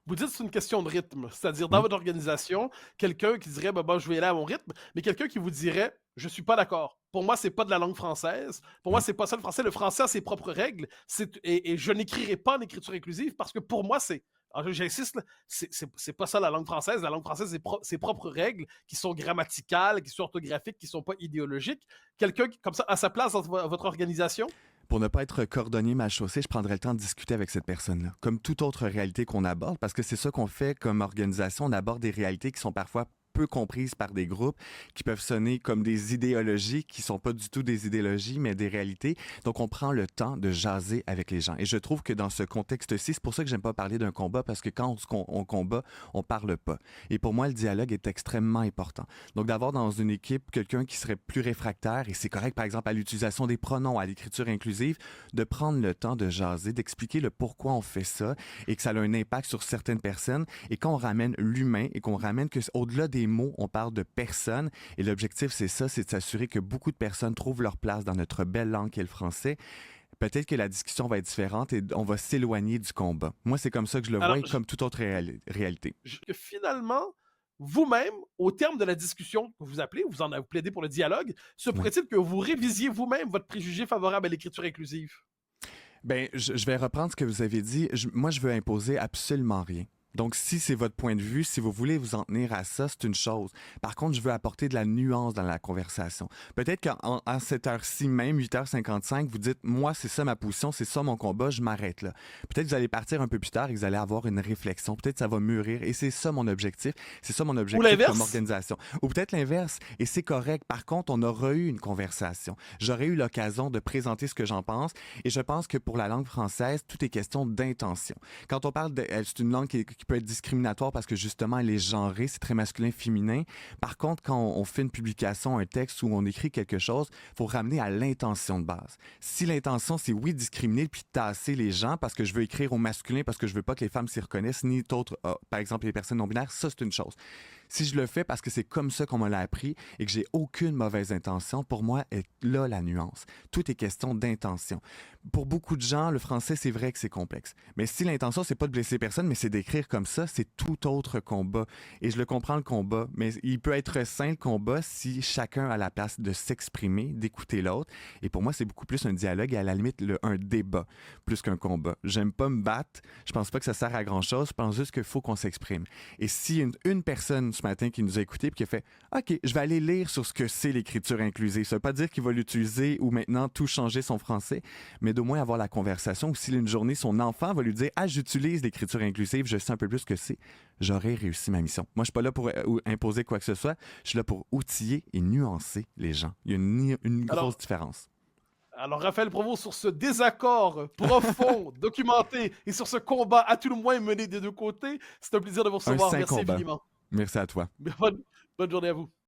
Vous dites que c'est une question de rythme, c'est-à-dire dans Oui. votre organisation, quelqu'un qui dirait bah, je vais aller à mon rythme, mais quelqu'un qui vous dirait je suis pas d'accord. Pour moi, c'est pas de la langue française. Pour moi, Oui. c'est pas ça le français. Le français a ses propres règles. Et je n'écrirai pas en écriture inclusive parce que pour moi, j'insiste, là, c'est pas ça la langue française. La langue française, c'est ses propres règles qui sont grammaticales, qui sont orthographiques, qui sont pas idéologiques. Quelqu'un comme ça a sa place dans votre organisation? Pour ne pas être cordonnier mal chaussé, je prendrais le temps de discuter avec cette personne-là, comme toute autre réalité qu'on aborde, parce que c'est ça qu'on fait comme organisation. On aborde des réalités qui sont parfois peu comprises par des groupes, qui peuvent sonner comme des idéologies, qui sont pas du tout des idéologies, mais des réalités. Donc, on prend le temps de jaser avec les gens. Et je trouve que dans ce contexte-ci, c'est pour ça que j'aime pas parler d'un combat, parce que quand on combat, on parle pas. Et pour moi, le dialogue est extrêmement important. Donc, d'avoir dans une équipe quelqu'un qui serait plus réfractaire, et c'est correct, par exemple, à l'utilisation des pronoms, à l'écriture inclusive, de prendre le temps de jaser, d'expliquer le pourquoi on fait ça et que ça a un impact sur certaines personnes. Et quand on ramène l'humain et qu'on ramène que au-delà des mots, on parle de personnes. Et l'objectif, c'est ça, c'est de s'assurer que beaucoup de personnes trouvent leur place dans notre belle langue qui est le français. Peut-être que la discussion va être différente et on va s'éloigner du combat. Moi, c'est comme ça que je le Alors, vois et comme toute autre réalité. que finalement, vous-même, au terme de la discussion que vous appelez, vous plaidez pour le dialogue, se Oui. pourrait-il que vous révisiez vous-même votre préjugé favorable à l'écriture inclusive? Ben, je vais reprendre ce que vous avez dit. Moi, je veux imposer absolument rien. Donc, si c'est votre point de vue, si vous voulez vous en tenir à ça, c'est une chose. Par contre, je veux apporter de la nuance dans la conversation. Peut-être qu'à cette heure-ci même, 8h55, vous dites, moi, c'est ça ma position, c'est ça mon combat, je m'arrête là. Peut-être que vous allez partir un peu plus tard et que vous allez avoir une réflexion. Peut-être que ça va mûrir. Et c'est ça mon objectif. C'est ça mon Ou objectif comme l'inverse? organisation. Ou peut-être l'inverse. Et c'est correct. Par contre, on aura eu une conversation. J'aurais eu l'occasion de présenter ce que j'en pense. Et je pense que pour la langue française, tout est question d'intention. Quand on parle de, c'est une langue qui peut être discriminatoire parce que justement elle est genrée, c'est très masculin, féminin. Par contre, quand on fait une publication, un texte où on écrit quelque chose, il faut ramener à l'intention de base. Si l'intention c'est oui discriminer puis tasser les gens parce que je veux écrire au masculin parce que je veux pas que les femmes s'y reconnaissent, ni d'autres, par exemple les personnes non binaires, ça c'est une chose. Si je le fais parce que c'est comme ça qu'on me l'a appris et que j'ai aucune mauvaise intention, pour moi, est là la nuance. Tout est question d'intention. Pour beaucoup de gens, le français, c'est vrai que c'est complexe. Mais si l'intention, c'est pas de blesser personne, mais c'est d'écrire comme ça, c'est tout autre combat. Et je le comprends, le combat, mais il peut être sain, le combat, si chacun a la place de s'exprimer, d'écouter l'autre. Et pour moi, c'est beaucoup plus un dialogue et à la limite, un débat, plus qu'un combat. J'aime pas me battre. Je pense pas que ça sert à grand-chose. Je pense juste qu'il faut qu'on s'exprime. Et si une personne ce matin qui nous a écoutés et qui a fait OK, je vais aller lire sur ce que c'est l'écriture inclusive. Ça veut pas dire qu'il va l'utiliser ou maintenant tout changer son français, mais d'au moins avoir la conversation. Ou si une journée, son enfant va lui dire ah, j'utilise l'écriture inclusive, je sais un peu plus ce que c'est, j'aurais réussi ma mission. Moi, je suis pas là pour imposer quoi que ce soit. Je suis là pour outiller et nuancer les gens. Il y a une grosse Alors, différence. alors, Raphaël Provost, sur ce désaccord profond, documenté, et sur ce combat à tout le moins mené des deux côtés, c'est un plaisir de vous Un recevoir. sain Merci combat. infiniment. Merci à toi. Bonne journée à vous.